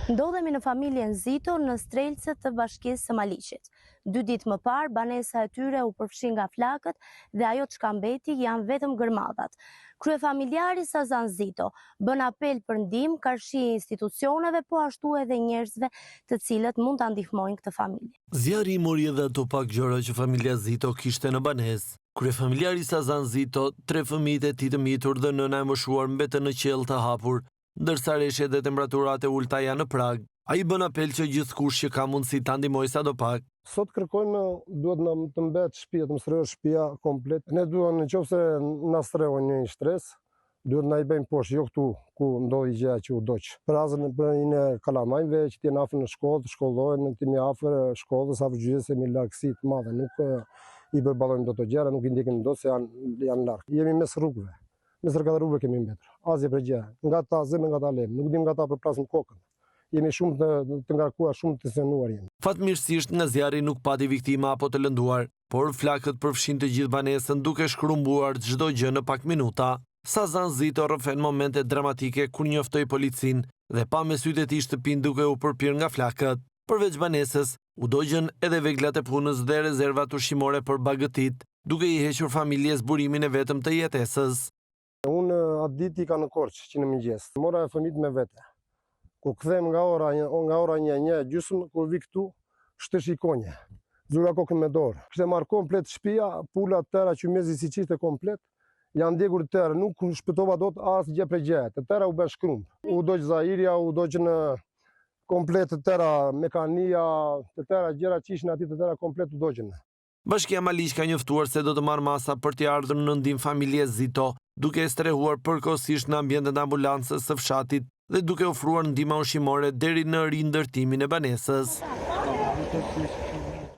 Ndodhemi në familjen Zito në Strelcët të Bashkisë së Maliqit. 2 ditë më parë, banesa e tyre u përfshi nga flakët dhe ajo çka mbeti janë vetëm gërmadhat. Kryefamiljari Sazan Zito bën apel për ndihmë karshi institucioneve, po ashtu edhe njerëzve të cilët mund ta ndihmojnë këtë familje. Zjarri i mori edhe ato pak gjëra që familja Zito kishte në banesë. Kryefamiljari Sazan Zito, 3 fëmijët e tij të mitur dhe nëna e moshuar mbetën në qell të hapur, ndërsa reshjet dhe temperaturat e ulta janë në prag. Ai bën apel që gjithkush që ka mundësi ta ndihmojë sadopak. Sot kërkojmë duhet na të mbet shtëpia, të mstrehoj shtëpia komplet. Ne duam nëse na strehojnë një stres, duhet na i bëjmë poshtë, jo këtu ku ndodhi gjëja që u doq. Për azën për një kalamajve që të jenë afër në shkollë, të shkollohen, të jemi afër shkollës, afër gjysë me largësi të madhe, nuk i përballojmë dot të gjëra, nuk i ndjekin dot se janë larg. Jemi mes rrugëve. Mes rrugëve kemi mbetur. Asgjë për gjë. Nga ta zemë, nga ta lem. Nuk dim nga ta përplasim kokën. Jemi shumë të ngarkuar, shumë të tensionuar jemi. Fatmirësisht nga zjarri nuk pati viktima apo të lënduar, por flakët përfshin të gjithë banesën duke shkrumbuar çdo gjë në pak minuta. Sazan Zito rrëfen momente dramatike kur njoftoi policinë dhe pa me sytë e tij shtëpinë duke u përpir nga flakët. Përveç banesës, u dogjën edhe veglat e punës dhe rezervat ushqimore për bagëtit, duke i hequr familjes burimin e vetëm të jetesës. Unë atë ditë i ka në Korçë që në mëngjes. Mora fëmijët me vete. Kur kthehem nga ora 1:30, kur vi këtu, shtesh i konje. Zura kokën me dorë. Kishte marrë komplet shtëpia, pula tëra që mezi si çishte komplet. Janë ndjekur tërë, nuk shpëtova dot asgjë për gjë. Të tëra u bën shkrum. U doq Zairia, u doq në komplet të tëra mekania, të tëra gjëra që ishin aty të tëra komplet u doqën. Bashkia Maliq ka njoftuar se do të marrë masa për t'i ardhur në ndihmë familjes Zito, duke strehuar përkohësisht në ambientet e ambulancës së fshatit dhe duke ofruar ndihmë ushqimore deri në rindërtimin e banesës.